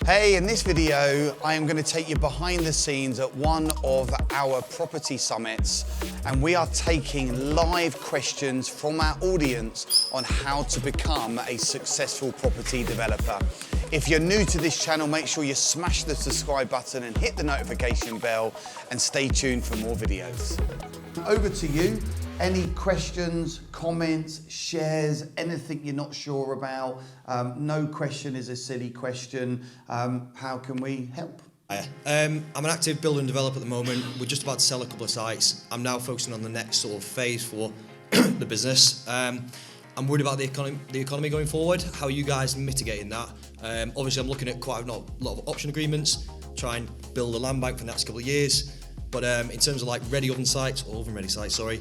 Hey, in this video, I am going to take you behind the scenes at one of our property summits, and we are taking live questions from our audience on how to become a successful property developer. If you're new to this channel, make sure you smash the subscribe button and hit the notification bell, and stay tuned for more videos. Over to you. Any questions, comments, shares, anything you're not sure about? No question is a silly question. How can we help? I'm an active builder and developer at the moment. We're just about to sell a couple of sites. I'm now focusing on the next sort of phase for the business. I'm worried about the economy going forward. How are you guys mitigating that? Obviously, I'm looking at quite a lot of option agreements, try and build a land bank for the next couple of years. But in terms of like ready oven sites, or oven ready sites, sorry,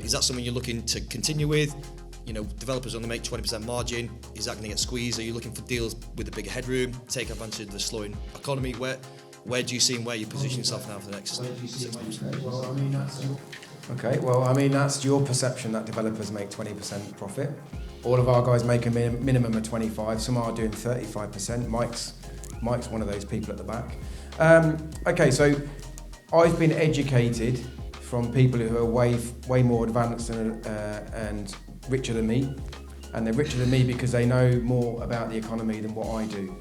is that something you're looking to continue with? You know, developers only make 20% margin. Is that going to get squeezed? Are you looking for deals with a bigger headroom, take advantage of the slowing economy? Where do you see and where you position yourself now for the next 6 months? Well, I mean, that's your perception that developers make 20% profit. All of our guys make a minimum of 25. Some are doing 35%. Mike's one of those people at the back. Okay, so I've been educated from people who are way more advanced and richer than me. And they're richer than me because they know more about the economy than what I do.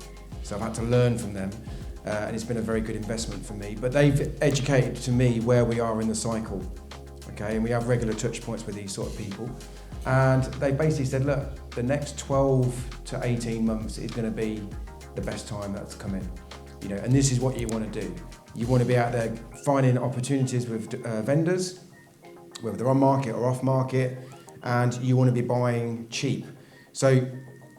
So I've had to learn from them. And it's been a very good investment for me. But they've educated to me where we are in the cycle. Okay, and we have regular touch points with these sort of people. And they basically said, look, the next 12 to 18 months is going to be the best time that's come in. You know, and this is what you want to do. You want to be out there finding opportunities with vendors, whether they're on market or off market, and you want to be buying cheap. So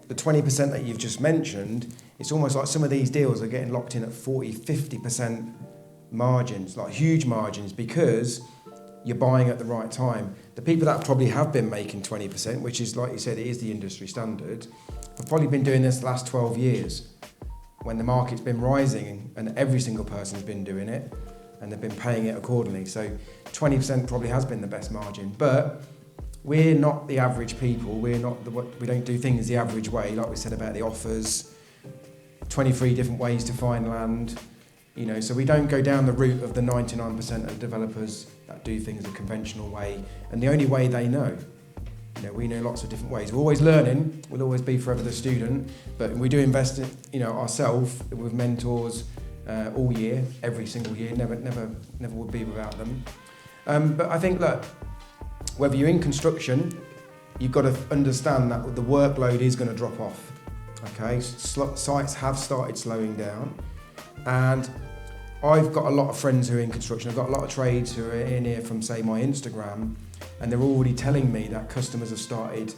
the 20% that you've just mentioned, it's almost like some of these deals are getting locked in at 40, 50% margins, like huge margins, because you're buying at the right time. The people that probably have been making 20%, which is, like you said, it is the industry standard, have probably been doing this the last 12 years. When the market's been rising and every single person's been doing it and they've been paying it accordingly. So 20% probably has been the best margin, but we're not the average people. We don't do things the average way, like we said about the offers, 23 different ways to find land, you know, so we don't go down the route of the 99% of developers that do things the conventional way and the only way they know. You know, we know lots of different ways. We're always learning. We'll always be forever the student, but we do invest in, you know, ourselves with mentors all year, every single year. Never would be without them. But I think, look, whether you're in construction, you've got to understand that the workload is going to drop off. Okay, sites have started slowing down, and I've got a lot of friends who are in construction. I've got a lot of trades who are in here from, say, my Instagram, and they're already telling me that customers have started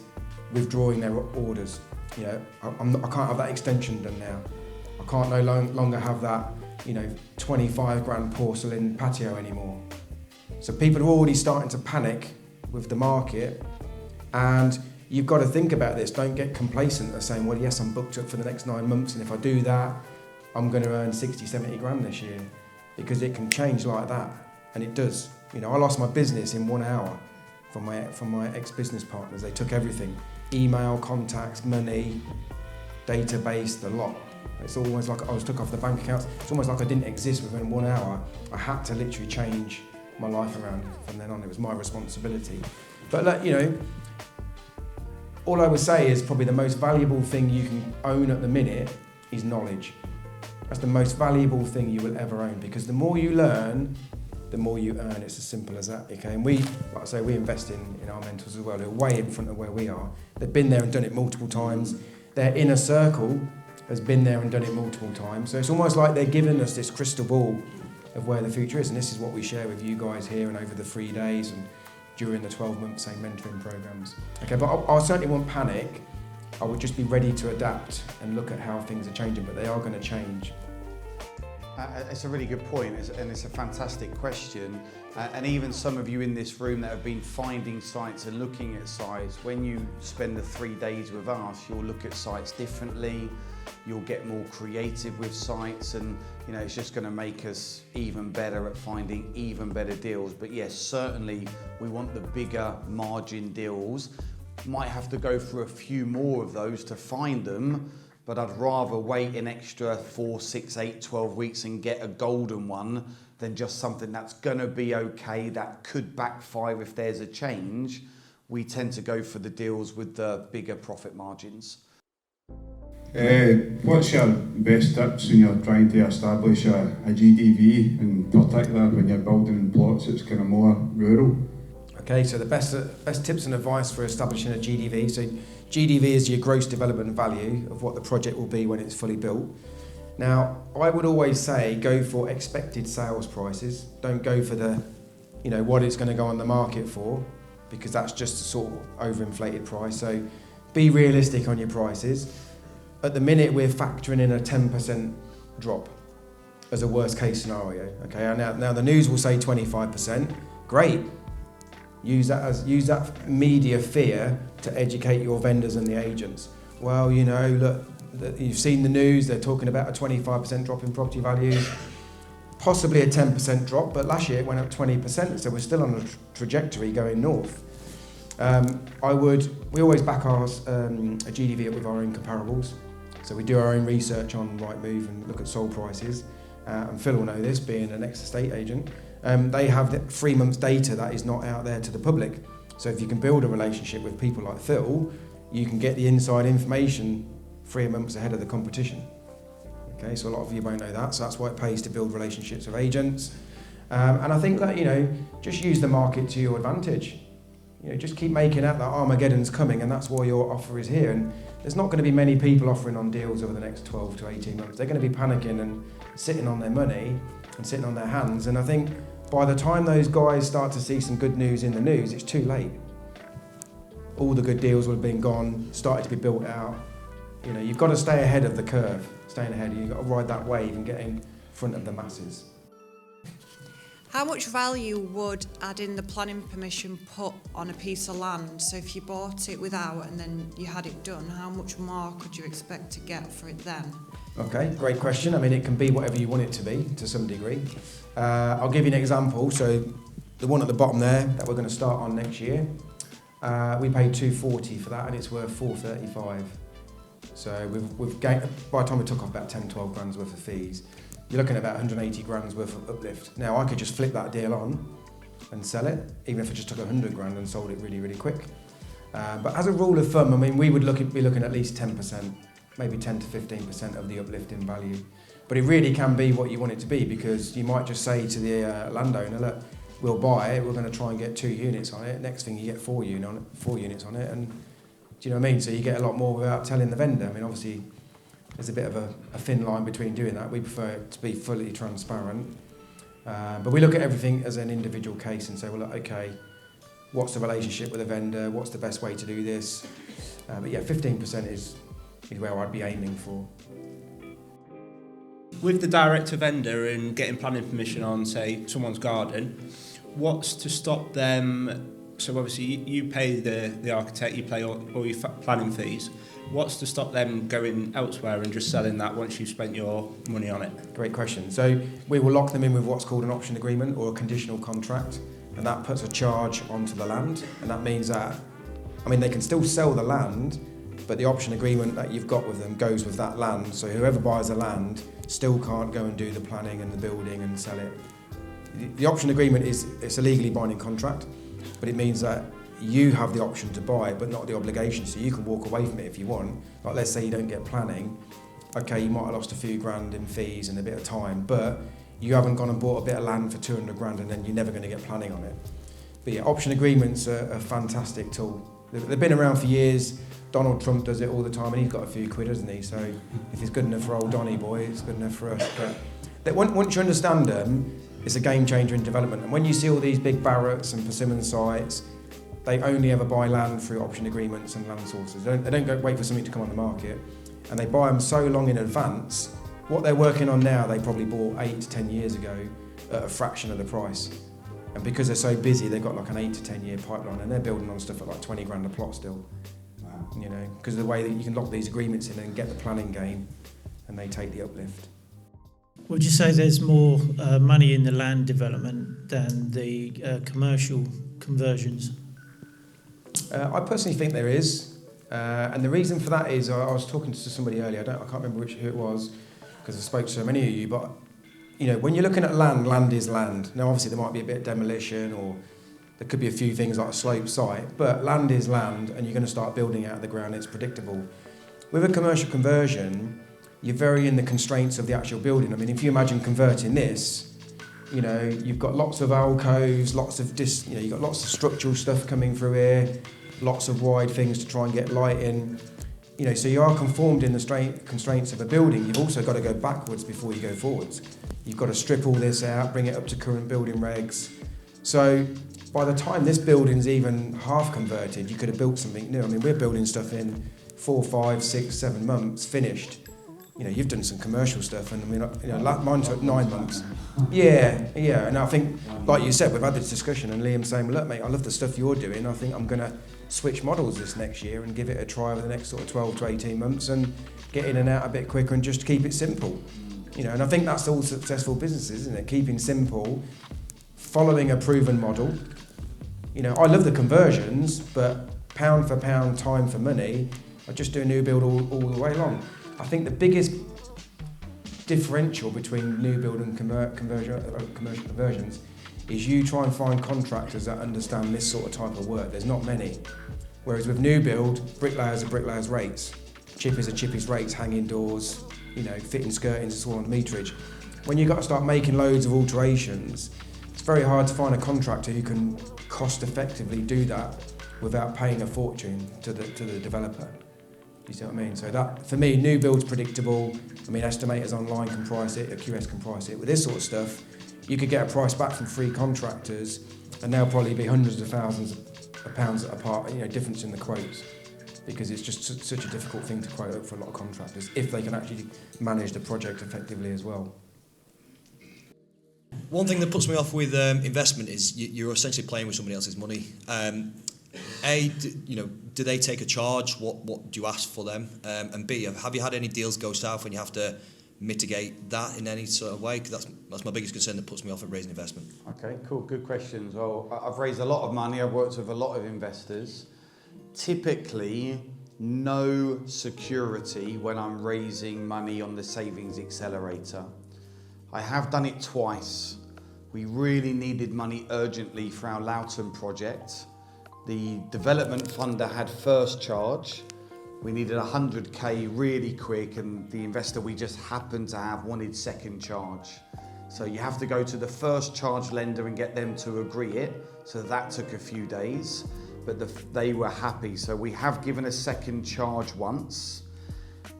withdrawing their orders. You know, I can't have that extension done now. I can't no longer have that, you know, 25 grand porcelain patio anymore. So people are already starting to panic with the market, and you've got to think about this. Don't get complacent of saying, well, yes, I'm booked up for the next 9 months, and if I do that, I'm going to earn 60, 70 grand this year, because it can change like that, and it does. You know, I lost my business in 1 hour from my ex-business partners. They took everything: email, contacts, money, database, the lot. It's almost like I was took off the bank accounts. It's almost like I didn't exist within 1 hour. I had to literally change my life around from then on. It was my responsibility. But look, you know, all I would say is probably the most valuable thing you can own at the minute is knowledge. That's the most valuable thing you will ever own, because the more you learn, the more you earn. It's as simple as that, okay? And we, like I say, we invest in our mentors as well, who are way in front of where we are. They've been there and done it multiple times. Their inner circle has been there and done it multiple times. So it's almost like they're giving us this crystal ball of where the future is, and this is what we share with you guys here and over the 3 days and during the 12-month, say, mentoring programs. Okay, but I certainly won't panic. I would just be ready to adapt and look at how things are changing, but they are going to change. It's a really good point, and it's a fantastic question. And even some of you in this room that have been finding sites and looking at sites, when you spend the 3 days with us, you'll look at sites differently. You'll get more creative with sites, and you know, it's just going to make us even better at finding even better deals. But yes, certainly we want the bigger margin deals. Might have to go for a few more of those to find them, but I'd rather wait an extra 4, 6, 8, 12 weeks and get a golden one than just something that's gonna be okay, that could backfire if there's a change. We tend to go for the deals with the bigger profit margins. What's your best tips when you're trying to establish a GDV, in particular when you're building in plots that's kind of more rural? Okay, so the best tips and advice for establishing a GDV. So GDV is your gross development value of what the project will be when it's fully built. Now, I would always say go for expected sales prices. Don't go for the, what it's going to go on the market for, because that's just a sort of overinflated price. So be realistic on your prices. At the minute, we're factoring in a 10% drop as a worst case scenario. Okay, and now the news will say 25%. Great. Use that media fear to educate your vendors and the agents. Well, look, you've seen the news, they're talking about a 25% drop in property values, possibly a 10% drop, but last year it went up 20%, so we're still on a trajectory going north. We always back our a GDV up with our own comparables. So we do our own research on Rightmove and look at sold prices. And Phil will know this, being an ex-estate agent. They have the 3 months data that is not out there to the public. So if you can build a relationship with people like Phil, you can get the inside information 3 months ahead of the competition. Okay, so a lot of you won't know that, so that's why it pays to build relationships with agents. And I think that, just use the market to your advantage. Just keep making out that Armageddon's coming, and that's why your offer is here. And there's not going to be many people offering on deals over the next 12 to 18 months. They're going to be panicking and sitting on their money and sitting on their hands. And I think by the time those guys start to see some good news in the news, it's too late. All the good deals will have been gone, started to be built out. You've got to stay ahead of the curve, staying ahead. You've got to ride that wave and get in front of the masses. How much value would adding the planning permission put on a piece of land? So if you bought it without and then you had it done, how much more could you expect to get for it then? Okay, great question. I mean, it can be whatever you want it to be, to some degree. I'll give you an example. So the one at the bottom there that we're going to start on next year, we paid $240 for that, and it's worth $435. So we've gained, by the time we took off about 10, 12 grand's worth of fees, you're looking at about 180 grand's worth of uplift. Now I could just flip that deal on and sell it, even if I just took 100 grand and sold it really, really quick. But as a rule of thumb, I mean, we would be looking at least 10%, maybe 10 to 15% of the uplift in value. But it really can be what you want it to be, because you might just say to the landowner, look, we'll buy it, we're going to try and get 2 units on it. Next thing you get 4 units on it, and do you know what I mean? So you get a lot more without telling the vendor. I mean, obviously, there's a bit of a thin line between doing that. We prefer it to be fully transparent. But we look at everything as an individual case and say, well, look, okay, what's the relationship with the vendor? What's the best way to do this? But yeah, 15% is where I'd be aiming for. With the direct to vendor and getting planning permission on, say, someone's garden, what's to stop them? So obviously you pay the architect, you pay all your planning fees. What's to stop them going elsewhere and just selling that once you've spent your money on it? Great question. So we will lock them in with what's called an option agreement or a conditional contract, and that puts a charge onto the land. And that means that, I mean, they can still sell the land, but the option agreement that you've got with them goes with that land. So whoever buys the land still can't go and do the planning and the building and sell it. The option agreement it's a legally binding contract, but it means that you have the option to buy it, but not the obligation. So you can walk away from it if you want. Like, let's say you don't get planning. Okay, you might have lost a few grand in fees and a bit of time, but you haven't gone and bought a bit of land for 200 grand and then you're never going to get planning on it. But yeah, option agreements are a fantastic tool. They've been around for years. Donald Trump does it all the time, and he's got a few quid, hasn't he? So if it's good enough for old Donny boy, it's good enough for us. But once you understand them, it's a game changer in development. And when you see all these big Barratts and Persimmon sites, they only ever buy land through option agreements and land sources. They don't go wait for something to come on the market, and they buy them so long in advance. What they're working on now, they probably bought 8 to 10 years ago at a fraction of the price. And because they're so busy, they've got like an 8 to 10 year pipeline, and they're building on stuff at like 20 grand a plot still. Wow. You know, because of the way that you can lock these agreements in and get the planning game, and they take the uplift. Would you say there's more money in the land development than the commercial conversions? I personally think there is. And the reason for that is I was talking to somebody earlier. I can't remember who it was because I spoke to so many of you. But when you're looking at land is land. Now, obviously, there might be a bit of demolition, or there could be a few things like a slope site. But land is land, and you're going to start building out of the ground. It's predictable. With a commercial conversion, you're very in the constraints of the actual building. I mean, if you imagine converting this, you've got lots of alcoves, you've got lots of structural stuff coming through here, lots of wide things to try and get light in. So you are conformed in the constraints of a building. You've also got to go backwards before you go forwards. You've got to strip all this out, bring it up to current building regs. So by the time this building's even half converted, you could have built something new. I mean, we're building stuff in 4, 5, 6, 7 months, finished. You've done some commercial stuff, and mine took 9 months. Yeah, and I think, like you said, we've had this discussion, and Liam's saying, look, mate, I love the stuff you're doing. I think I'm going to switch models this next year and give it a try over the next sort of 12 to 18 months and get in and out a bit quicker and just keep it simple. And I think that's all successful businesses, isn't it? Keeping simple, following a proven model. I love the conversions, but pound for pound, time for money, I just do a new build all the way along. I think the biggest differential between new build and commercial conversions is you try and find contractors that understand this sort of type of work. There's not many. Whereas with new build, bricklayers are bricklayers' rates, chippies are chippies' rates, hanging doors, fitting skirtings, it's all on meterage. When you've got to start making loads of alterations, it's very hard to find a contractor who can cost effectively do that without paying a fortune to the developer. You see what I mean? So that, for me, new build's predictable. I mean, estimators online can price it, a QS can price it. With this sort of stuff, you could get a price back from 3 contractors, and they'll probably be hundreds of thousands of pounds apart, difference in the quotes, because it's just such a difficult thing to quote up for a lot of contractors if they can actually manage the project effectively as well. One thing that puts me off with investment is you're essentially playing with somebody else's money. Do they take a charge? What do you ask for them? And B, have you had any deals go south when you have to mitigate that in any sort of way? Because that's my biggest concern that puts me off at raising investment. Okay, cool, good questions. Well, I've raised a lot of money. I've worked with a lot of investors. Typically, no security when I'm raising money on the savings accelerator. I have done it twice. We really needed money urgently for our Loughton project. The development funder had first charge. We needed 100k really quick, and the investor we just happened to have wanted second charge. So you have to go to the first charge lender and get them to agree it. So that took a few days, but they were happy. So we have given a second charge once.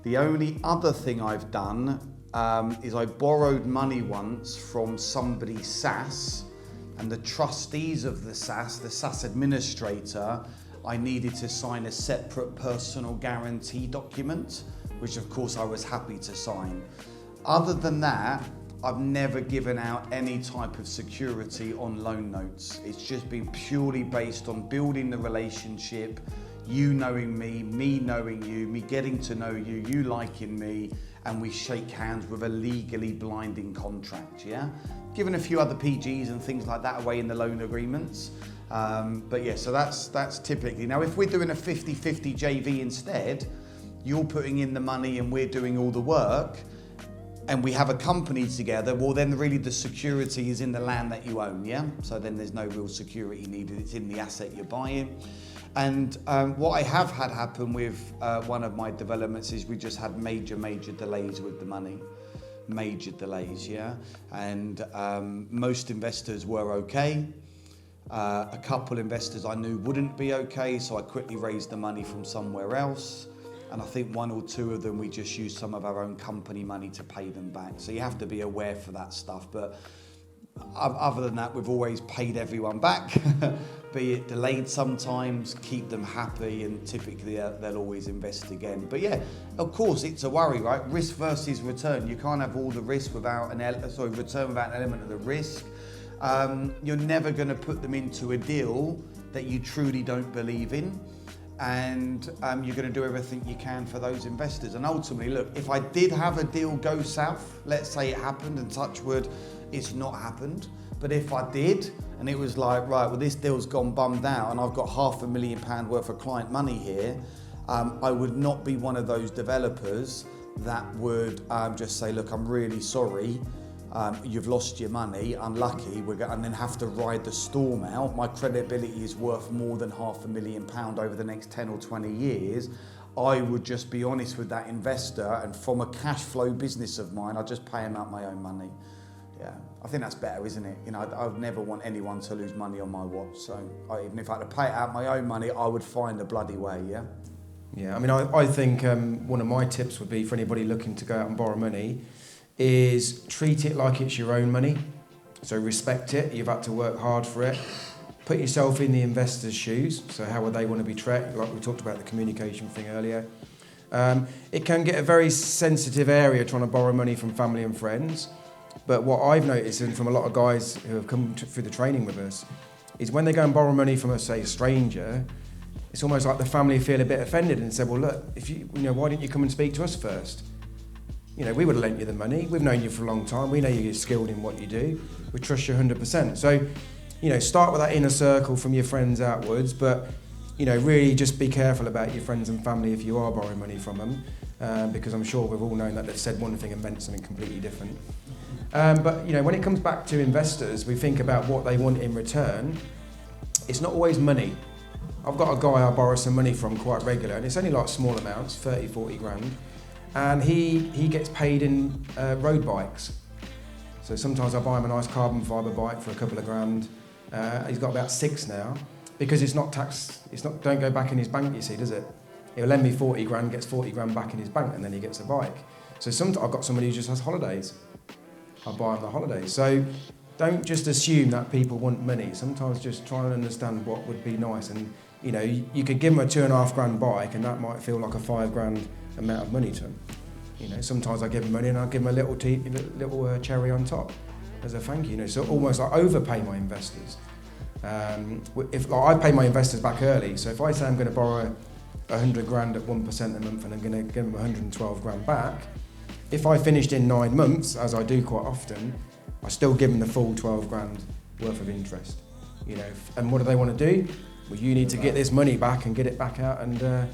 The only other thing I've done is I borrowed money once from somebody's SaaS, and the trustees of the SaaS administrator, I needed to sign a separate personal guarantee document, which of course I was happy to sign. Other than that, I've never given out any type of security on loan notes. It's just been purely based on building the relationship, you knowing me knowing you, me getting to know you, you liking me, and we shake hands with a legally blinding contract, yeah? Given a few other PGs and things like that away in the loan agreements. But yeah, so that's typically. Now, if we're doing a 50-50 JV instead, you're putting in the money and we're doing all the work, and we have a company together, well then really the security is in the land that you own, yeah? So then there's no real security needed, it's in the asset you're buying. And what I have had happen with one of my developments is we just had major delays with the money. Major delays, yeah? And most investors were okay. A couple investors I knew wouldn't be okay, so I quickly raised the money from somewhere else. And I think 1 or 2 of them, we just used some of our own company money to pay them back. So you have to be aware for that stuff. But other than that, we've always paid everyone back, be it delayed sometimes, keep them happy, and typically they'll always invest again. But yeah, of course, it's a worry, right? Risk versus return. You can't have all the risk without return without an element of the risk. You're never going to put them into a deal that you truly don't believe in. And you're going to do everything you can for those investors. And ultimately, look, if I did have a deal go south, let's say it happened, and touch wood, it's not happened. But if I did, and it was like, right, well, this deal's gone bummed out, and I've got £500,000 worth of client money here, I would not be one of those developers that would just say, look, I'm really sorry, you've lost your money, unlucky, and then have to ride the storm out. My credibility is worth more than £500,000 over the next 10 or 20 years. I would just be honest with that investor, and from a cash flow business of mine, I'd just pay him out my own money. Yeah, I think that's better, isn't it? You know, I would never want anyone to lose money on my watch. So even if I had to pay it out my own money, I would find a bloody way, yeah? Yeah, I mean, I think one of my tips would be for anybody looking to go out and borrow money is treat it like it's your own money. So respect it, you've had to work hard for it. Put yourself in the investor's shoes, so how would they want to be treated? Like we talked about the communication thing earlier. It can get a very sensitive area trying to borrow money from family and friends. But what I've noticed, and from a lot of guys who have come through the training with us, is when they go and borrow money from, say, a stranger, it's almost like the family feel a bit offended and say, well, look, if you know, why didn't you come and speak to us first? You know, we would have lent you the money. We've known you for a long time. We know you're skilled in what you do. We trust you 100%. So, you know, start with that inner circle from your friends outwards, but, you know, really just be careful about your friends and family if you are borrowing money from them, because I'm sure we've all known that they've said one thing and meant something completely different. But, you know, when it comes back to investors, we think about what they want in return. It's not always money. I've got a guy I borrow some money from quite regularly, and it's only like small amounts, 30, 40 grand. And he gets paid in road bikes. So sometimes I buy him a nice carbon fibre bike for a couple of grand. He's got about 6 now, because it's not taxed, don't go back in his bank, you see, does it? He'll lend me 40 grand, gets 40 grand back in his bank, and then he gets a bike. So I've got somebody who just has holidays. I buy him the holidays. So don't just assume that people want money. Sometimes just try and understand what would be nice. And you know, you could give them a 2.5 grand bike, and that might feel like a 5 grand amount of money to them. You know, sometimes I give them money and I give them a little cherry on top as a thank you. You know, so almost like overpay my investors. If I pay my investors back early, so if I say I'm going to borrow 100 grand at 1% a month and I'm going to give them 112 grand back, if I finished in 9 months, as I do quite often, I still give them the full 12 grand worth of interest. You know, and what do they want to do? Well, you need to get this money back and get it back out, and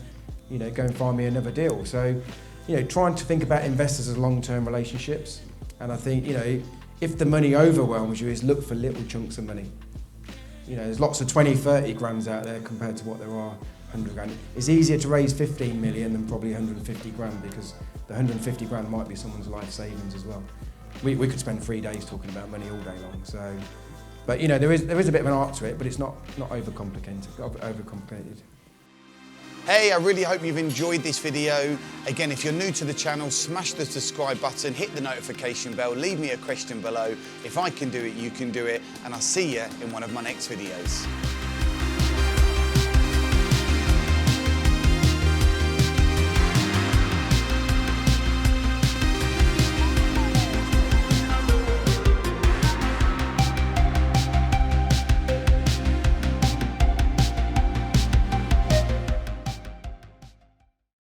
you know, go and find me another deal. So, you know, trying to think about investors as long-term relationships. And I think, you know, if the money overwhelms you, is look for little chunks of money. You know, there's lots of 20, 30 grands out there compared to what there are 100 grand. It's easier to raise 15 million than probably 150 grand, because the 150 grand might be someone's life savings as well. We could spend 3 days talking about money all day long. So, but you know, there is a bit of an art to it, but it's not overcomplicated. Hey, I really hope you've enjoyed this video. Again, if you're new to the channel, smash the subscribe button, hit the notification bell, leave me a question below. If I can do it, you can do it, and I'll see you in one of my next videos.